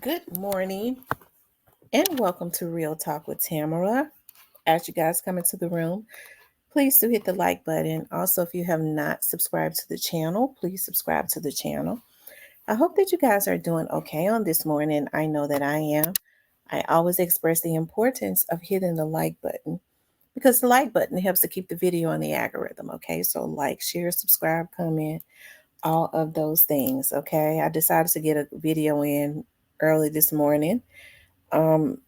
Good morning and welcome to Real Talk with Tamara. As you guys come into the room, please do hit the like button. Also, if you have not subscribed to the channel, please subscribe to the channel. I hope that you guys are doing okay on this morning. I know that I am. I always express the importance of hitting the like button because the like button helps to keep the video on the algorithm. Okay, so like, share, subscribe, comment, all of those things. Okay, I decided to get a video in early this morning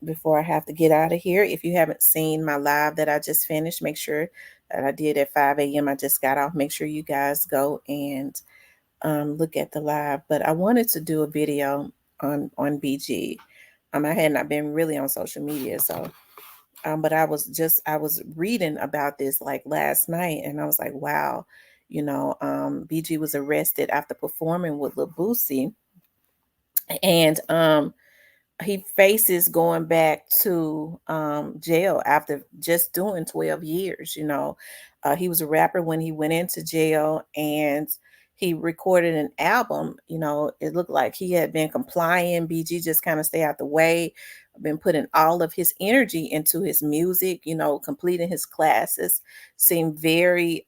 before I have to get out of here. If you haven't seen my live that I just finished, make sure that I did at 5 a.m. I just got off. Make sure you guys go and look at the live. But I wanted to do a video on BG. I had not been really on social media, so but I was reading about this like last night, and I was like, wow, BG was arrested after performing with Lil Boosie, and he faces going back to jail after just doing 12 years. He was a rapper when he went into jail, and he recorded an album. It looked like he had been complying. BG just kind of stay out the way, been putting all of his energy into his music, completing his classes, seemed very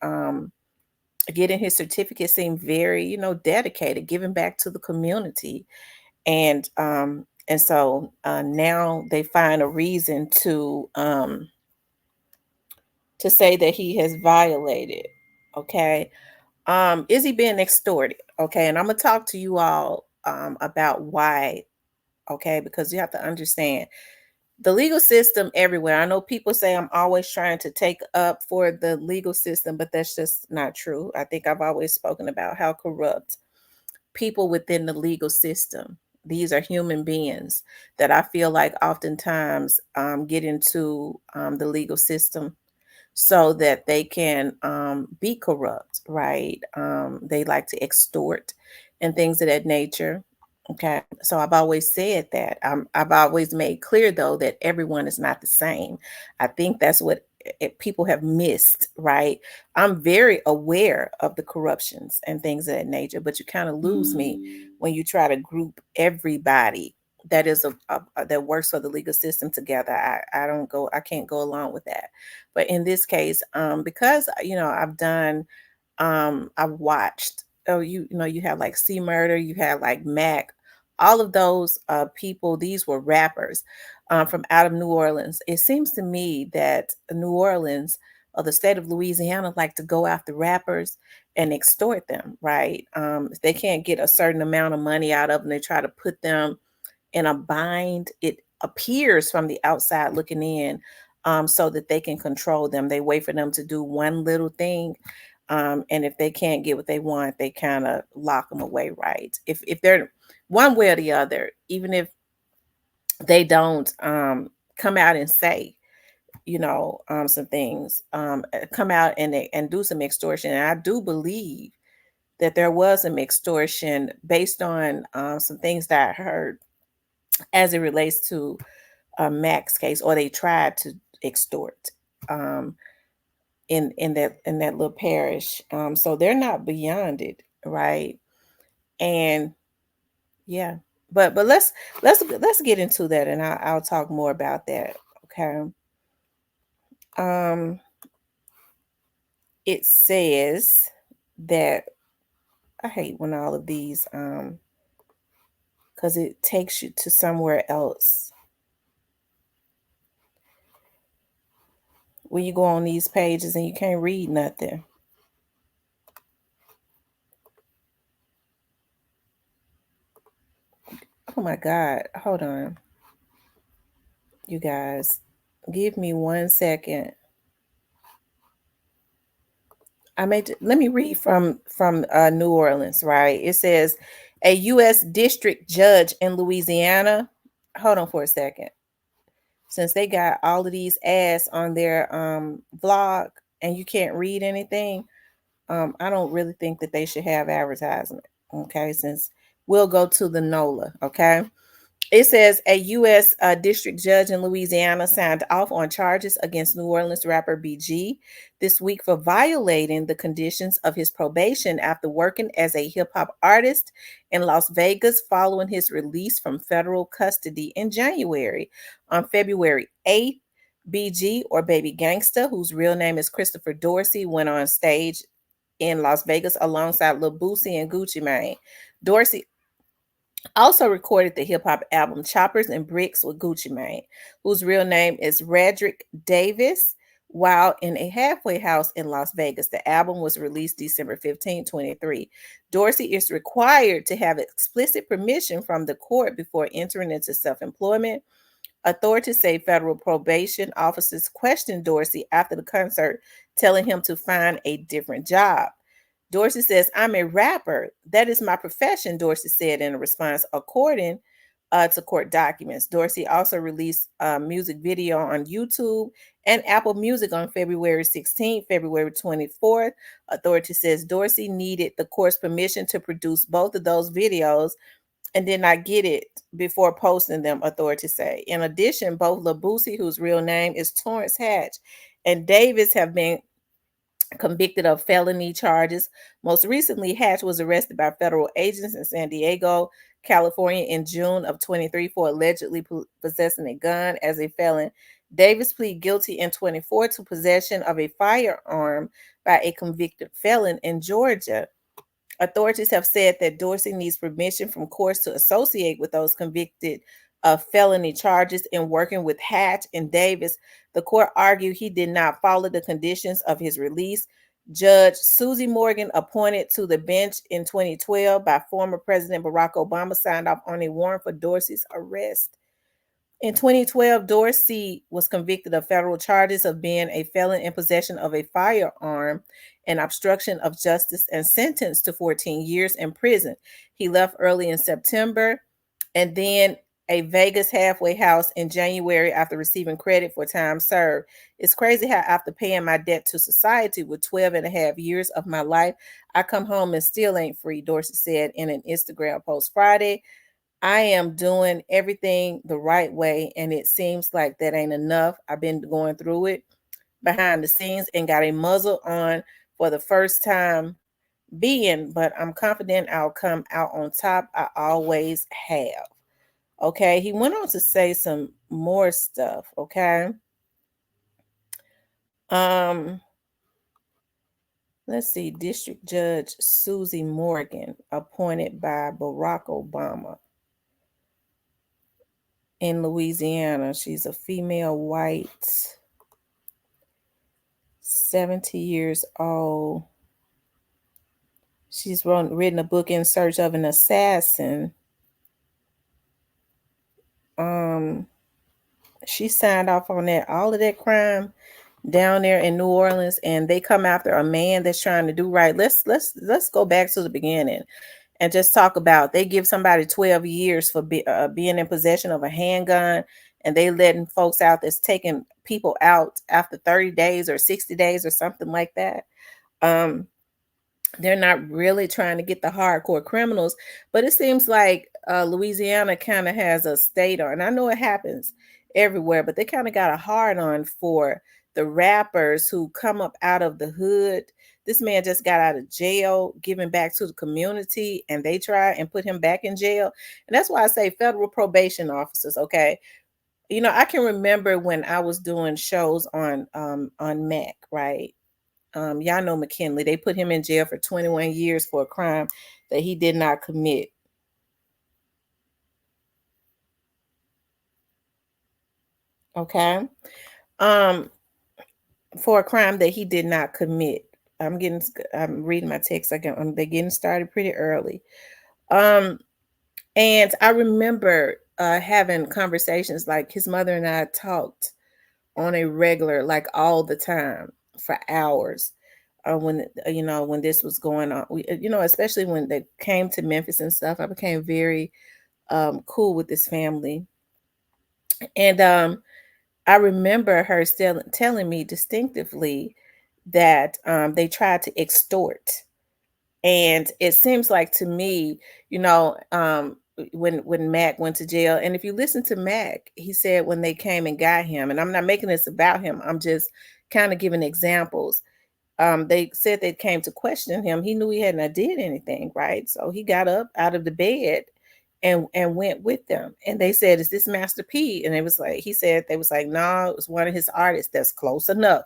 getting his certificate, seemed very, dedicated, giving back to the community. And so now they find a reason to say that he has violated. Okay. Is he being extorted? Okay, and I'm gonna talk to you all about why. Okay, because you have to understand the legal system everywhere. I know people say I'm always trying to take up for the legal system, but that's just not true. I think I've always spoken about how corrupt people within the legal system. These are human beings that I feel like oftentimes get into the legal system so that they can be corrupt, right? They like to extort and things of that nature. Okay, so I've always said that. I've always made clear, though, that everyone is not the same. I think that's what people have missed, right? I'm very aware of the corruptions and things of that nature, but you kind of lose me when you try to group everybody that is that works for the legal system together. I can't go along with that. But in this case, because I've watched. Oh, you have like C Murder, you have like Mac, all of those people. These were rappers from out of New Orleans. It seems to me that New Orleans or the state of Louisiana like to go after rappers and extort them, right? If they can't get a certain amount of money out of them, they try to put them in a bind. It appears from the outside looking in, so that they can control them. They wait for them to do one little thing. And if they can't get what they want, they kind of lock them away, right? If they're one way or the other, even if they don't come out and say, some things, come out and do some extortion. And I do believe that there was some extortion based on some things that I heard as it relates to Mac's case, or they tried to extort um, in that little parish. So they're not beyond it, right? And yeah, but let's get into that, and I'll talk more about that. Okay. Um, it says that I hate when all of these because it takes you to somewhere else when you go on these pages and you can't read nothing. Oh my God. Hold on. You guys, give me 1 second. Let me read from New Orleans, right? It says a U.S. district judge in Louisiana. Hold on for a second. Since they got all of these ads on their vlog and you can't read anything, I don't really think that they should have advertisement. Okay, since we'll go to the NOLA. Okay, It says a U.S. District judge in Louisiana signed off on charges against New Orleans rapper BG this week for violating the conditions of his probation after working as a hip hop artist in Las Vegas following his release from federal custody in January. On February 8th, BG, or Baby Gangsta, whose real name is Christopher Dorsey, went on stage in Las Vegas alongside Lil Boosie and Gucci Mane. Dorsey also recorded the hip hop album Choppers and Bricks with Gucci Mane, whose real name is Radrick Davis, while in a halfway house in Las Vegas. The album was released December 15, 2023. Dorsey is required to have explicit permission from the court before entering into self employment. Authorities say federal probation officers questioned Dorsey after the concert, telling him to find a different job. Dorsey says, I'm a rapper. That is my profession, Dorsey said in a response, according to court documents. Dorsey also released a music video on YouTube and Apple Music on February 16th, February 24th. Authority says Dorsey needed the court's permission to produce both of those videos and did not get it before posting them, authorities say. In addition, both Lil Boosie, whose real name is Torrance Hatch, and Davis have been convicted of felony charges. Most recently, Hatch was arrested by federal agents in San Diego, California in June of 23 for allegedly possessing a gun as a felon. Davis pleaded guilty in 24 to possession of a firearm by a convicted felon in Georgia. Authorities have said that Dorsey needs permission from courts to associate with those convicted of felony charges in working with Hatch and Davis. The court argued he did not follow the conditions of his release. Judge Susie Morgan, appointed to the bench in 2012 by former President Barack Obama, signed off on a warrant for Dorsey's arrest. In 2012, Dorsey was convicted of federal charges of being a felon in possession of a firearm and obstruction of justice and sentenced to 14 years in prison. He left early in September and then a Vegas halfway house in January after receiving credit for time served. It's crazy how after paying my debt to society with 12 and a half years of my life, I come home and still ain't free, Dorsey said in an Instagram post Friday. I am doing everything the right way, and it seems like that ain't enough. I've been going through it behind the scenes and got a muzzle on for the first time being, but I'm confident I'll come out on top. I always have. Okay, he went on to say some more stuff. Okay. Let's see. District Judge Susie Morgan, appointed by Barack Obama in Louisiana. She's a female white, 70 years old. She's written a book, In Search of an Assassin. She signed off on that, all of that crime down there in New Orleans, and they come after a man that's trying to do right. Let's go back to the beginning and just talk about, they give somebody 12 years for being in possession of a handgun, and they letting folks out that's taking people out after 30 days or 60 days or something like that. They're not really trying to get the hardcore criminals, but it seems like Louisiana kind of has a state on, and I know it happens everywhere, but they kind of got a hard on for the rappers who come up out of the hood. This man just got out of jail, giving back to the community, and they try and put him back in jail. And that's why I say federal probation officers. Okay, you know, I can remember when I was doing shows on Mac, right? Y'all know McKinley. They put him in jail for 21 years for a crime that he did not commit. Okay. For a crime that he did not commit. I'm reading my text. They're getting started pretty early. And I remember having conversations, like his mother and I talked on a regular, like all the time for hours. When when this was going on, especially when they came to Memphis and stuff, I became very cool with this family. And I remember her still telling me distinctively that they tried to extort. And it seems like to me, when Mac went to jail. And if you listen to Mac, he said when they came and got him, and I'm not making this about him, I'm just kind of giving examples. They said they came to question him. He knew he hadn't did anything, right? So he got up out of the bed and went with them. And they said, "Is this Master P?" And it was like he said they was like, "No, it was one of his artists." That's close enough.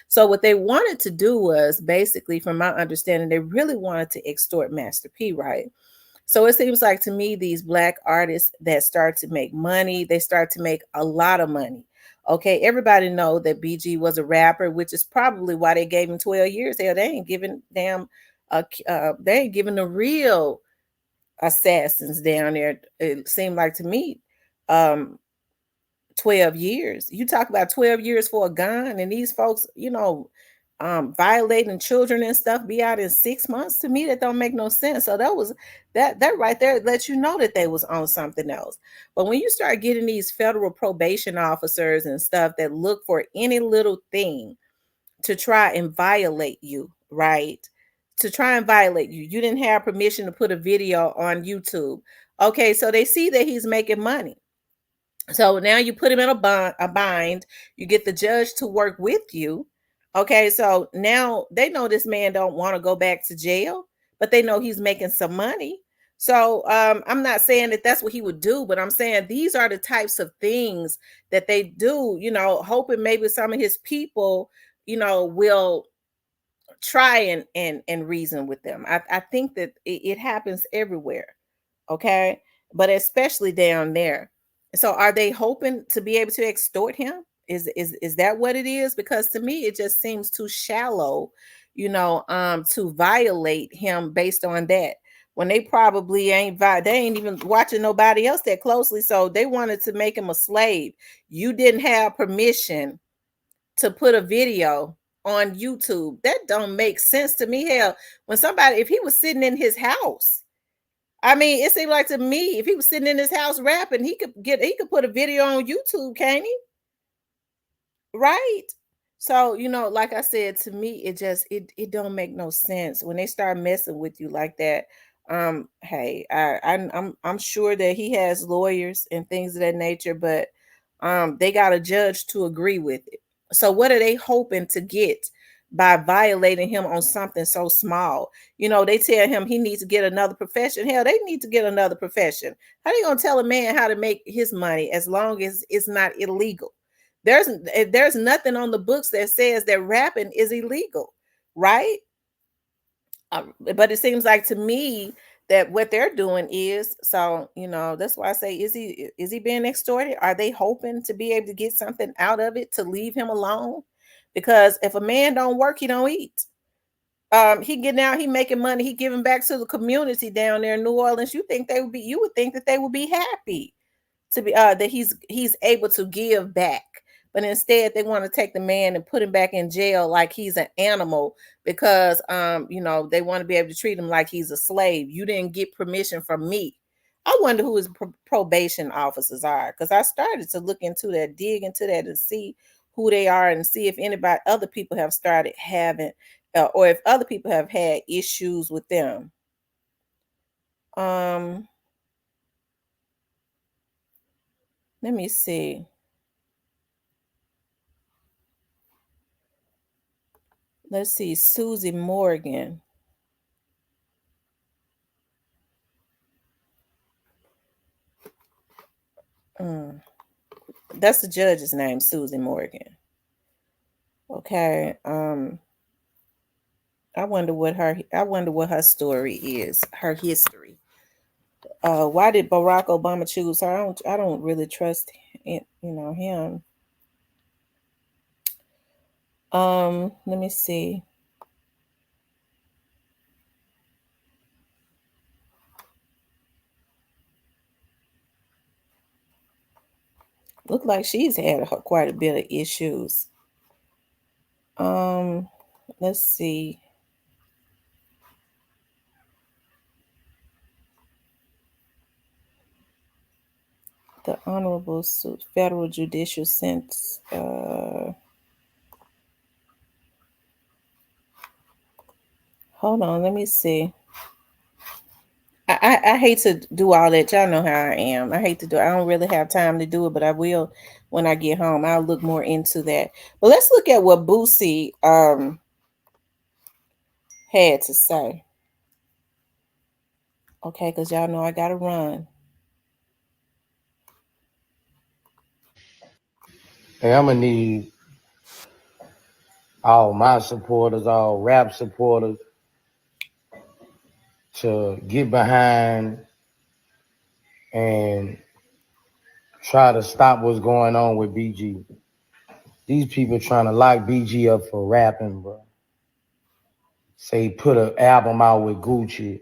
So what they wanted to do was basically, from my understanding, they really wanted to extort Master P, right? So it seems like to me, these black artists that start to make money, they start to make a lot of money. Okay, everybody know that BG was a rapper, which is probably why they gave him 12 years. Hell, they ain't giving them, they ain't giving the real assassins down there. It seemed like to me, um, 12 years. You talk about 12 years for a gun, and these folks, violating children and stuff be out in 6 months. To me, that don't make no sense. So that right there lets you know that they was on something else. But when you start getting these federal probation officers and stuff that look for any little thing to try and violate you, right? To try and violate you. You didn't have permission to put a video on YouTube. Okay, so they see that he's making money. So now you put him in a bind. You get the judge to work with you. Okay, so now they know this man don't want to go back to jail, but they know he's making some money. So I'm not saying that that's what he would do, but I'm saying these are the types of things that they do. Hoping maybe some of his people, will try and reason with them. I think that it happens everywhere. Okay, but especially down there. So are they hoping to be able to extort him? Is that what it is? Because to me it just seems too shallow, to violate him based on that, when they probably they ain't even watching nobody else that closely. So they wanted to make him a slave. You didn't have permission to put a video on YouTube. That don't make sense to me. Hell, when somebody, if he was sitting in his house, I mean, it seemed like to me, if he was sitting in his house rapping, he could put a video on YouTube, can't he? Right. So, like I said, to me, it don't make no sense when they start messing with you like that. Hey, I'm sure that he has lawyers and things of that nature, but they got a judge to agree with it. So what are they hoping to get by violating him on something so small? They tell him he needs to get another profession. Hell, they need to get another profession. How they gonna tell a man how to make his money as long as it's not illegal? There's nothing on the books that says that rapping is illegal, right? But it seems like to me that what they're doing is, so that's why I say, is he being extorted? Are they hoping to be able to get something out of it to leave him alone? Because if a man don't work, he don't eat. He getting out, he making money, he giving back to the community down there in New Orleans. You would think that they would be happy to be that he's able to give back, but instead they want to take the man and put him back in jail like he's an animal, because they want to be able to treat him like he's a slave. You didn't get permission from me. I wonder who his probation officers are, because I started to look into that, dig into that, and see who they are, and see if anybody, other people have started having, or if other people have had issues with them. Let me see. Let's see, Susie Morgan. That's the judge's name, Susie Morgan. Okay. I wonder what her story is, her history. Why did Barack Obama choose her? I don't really trust him. Let me see. Look like she's had quite a bit of issues. Let's see. The Honorable Federal Judicial Sentence. Hold on, let me see. I hate to do all that. Y'all know how I am. I hate to do. I don't really have time to do it, but I will when I get home. I'll look more into that. But let's look at what Boosie had to say. Okay, because y'all know I gotta run. Hey, I'm gonna need all my supporters, all rap supporters, to get behind and try to stop what's going on with BG. These people trying to lock BG up for rapping, bro. Say he put an album out with Gucci.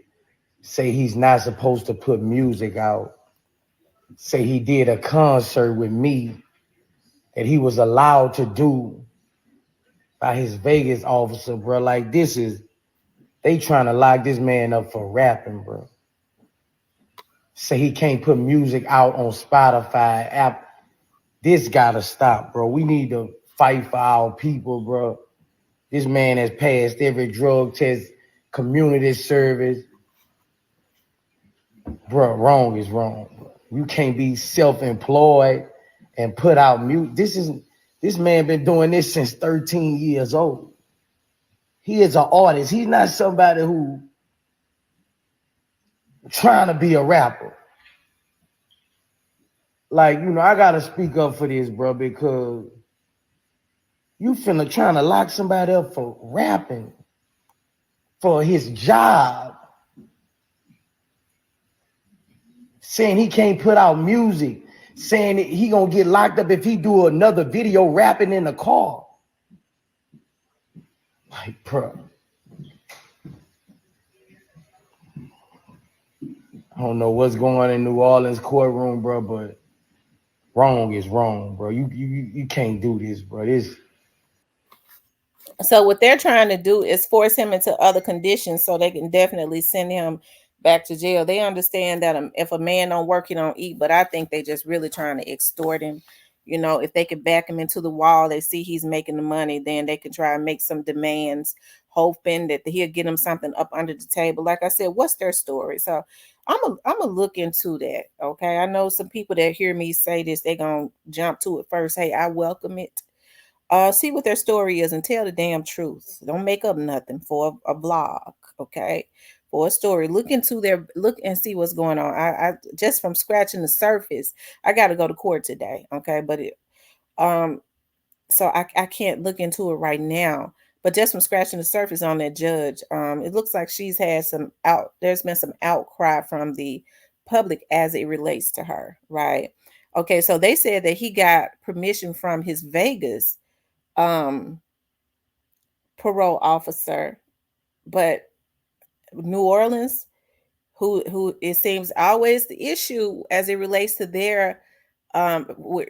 Say he's not supposed to put music out. Say he did a concert with me that he was allowed to do by his Vegas officer, bro. Like they trying to lock this man up for rapping, bro. Say he can't put music out on Spotify app. This gotta stop, bro. We need to fight for our people, bro. This man has passed every drug test, community service. Bro, wrong is wrong. Bro. You can't be self-employed and put out music. This man been doing this since 13 years old. He is an artist. He's not somebody who trying to be a rapper. Like, I gotta speak up for this, bro, because you finna trying to lock somebody up for rapping, for his job, saying he can't put out music, saying that he gonna get locked up if he do another video rapping in the car. Like, bro, I don't know what's going on in New Orleans courtroom, bro, but wrong is wrong, bro. You can't do this, bro. This So what they're trying to do is force him into other conditions so they can definitely send him back to jail. They understand that if a man don't work, he don't eat. But I think they just really trying to extort him. If they could back him into the wall, they see he's making the money, then they can try and make some demands, hoping that he'll get them something up under the table. Like I said, what's their story? So I'm a look into that. Okay, I know some people that hear me say this, they gonna jump to it first. Hey, I welcome it. See what their story is and tell the damn truth. Don't make up nothing for a vlog, okay? For a story. Look and see what's going on. I just from scratching the surface, I gotta go to court today, okay? But um so I can't look into it right now. But just from scratching the surface on that judge, it looks like there's been some outcry from the public as it relates to her, right? Okay, so they said that he got permission from his Vegas um parole officer, but New Orleans, who it seems always the issue as it relates to their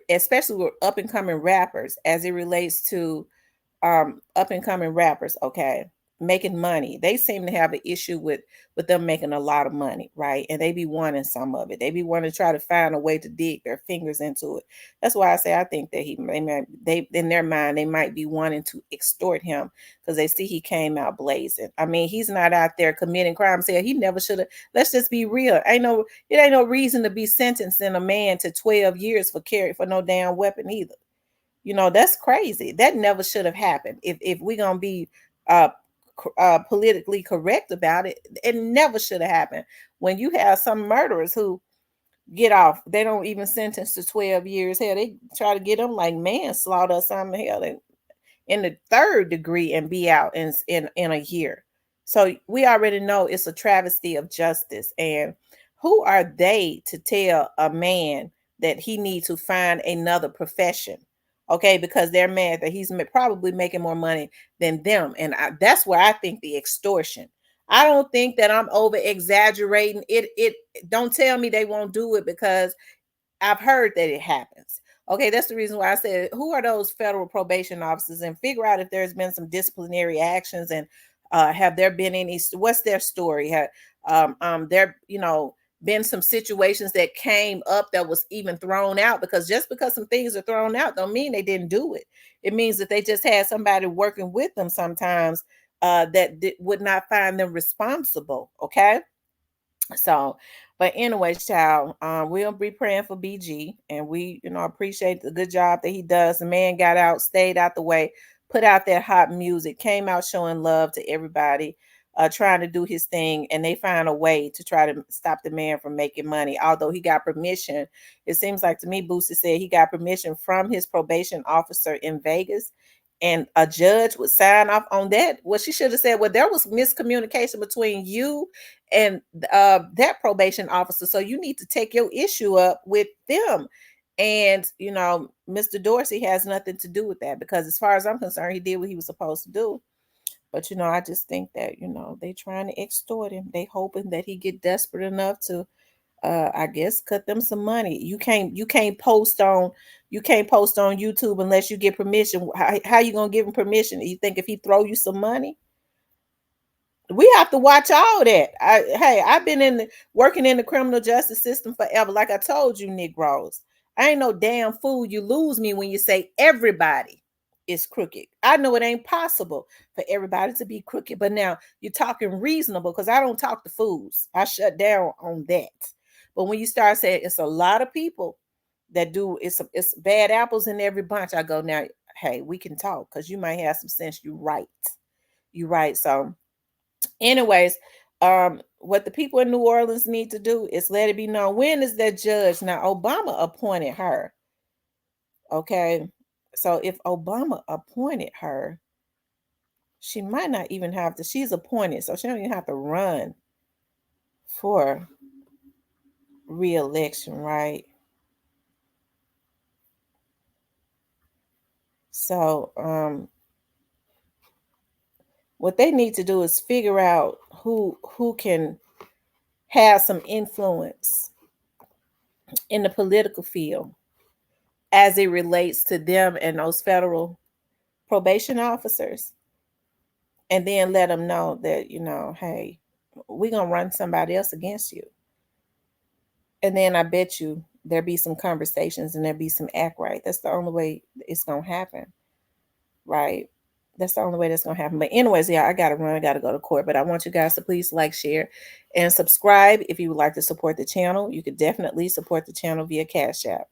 especially with up and coming rappers as it relates to up and coming rappers, okay, making money. They seem to have an issue with them making a lot of money, right? And they be wanting some of it. They be wanting to try to find a way to dig their fingers into it. That's why I say I think that they in their mind they might be wanting to extort him because they see he came out blazing. I mean, he's not out there committing crimes. Here, he never should have. Let's just be real. It ain't no reason to be sentencing a man to 12 years for carry for no damn weapon either. That's crazy. That never should have happened. If we're gonna be uh, politically correct about it, it never should have happened. When you have some murderers who get off, they don't even sentence to 12 years. Hell, they try to get them like manslaughter or something. Hell, in the third degree and be out in a year. So we already know it's a travesty of justice. And who are they to tell a man that he needs to find another profession? Okay, because they're mad that he's probably making more money than them, and that's where I think the extortion. I don't think that I'm over exaggerating. It don't tell me they won't do it because I've heard that it happens. Okay, that's the reason why I said, who are those federal probation officers, and figure out if there's been some disciplinary actions, and have there been any? What's their story? Have there been some situations that came up that was even thrown out? Because just because some things are thrown out, don't mean they didn't do it. It means that they just had somebody working with them sometimes that would not find them responsible. Okay, So, but anyways, child, we'll be praying for BG, and we, appreciate the good job that he does. The man got out, stayed out the way, put out that hot music, came out showing love to everybody, trying to do his thing, and they find a way to try to stop the man from making money. Although he got permission, it seems like to me, Boosie said he got permission from his probation officer in Vegas, and a judge would sign off on that. Well, she should have said, well, there was miscommunication between you and that probation officer, so you need to take your issue up with them. And Mr. Dorsey has nothing to do with that, because as far as I'm concerned, he did what he was supposed to do. But I just think that they trying to extort him. They hoping that he get desperate enough to I guess cut them some money. You can't post on YouTube unless you get permission. How you gonna give him permission? You think if he throw you some money? We have to watch all that. Hey, I've been working in the criminal justice system forever. Like I told you, Negroes, I ain't no damn fool. You lose me when you say everybody is crooked. I know it ain't possible for everybody to be crooked, but now you're talking reasonable, because I don't talk to fools. I shut down on that. But when you start saying it's a lot of people that do, it's bad apples in every bunch, I go, now, hey, we can talk, because you might have some sense. You right. You right. So anyways, what the people in New Orleans need to do is let it be known, when is that judge? Now, Obama appointed her. Okay. So if Obama appointed her, she might not even have to, she's appointed, so she don't even have to run for re-election, right? So what they need to do is figure out who can have some influence in the political field as it relates to them and those federal probation officers, and then let them know that, hey, we're going to run somebody else against you. And then I bet you there be some conversations and there be some act right. That's the only way it's going to happen, right? That's the only way that's going to happen. But anyways, yeah, I got to run. I got to go to court. But I want you guys to please like, share, and subscribe if you would like to support the channel. You could definitely support the channel via Cash App.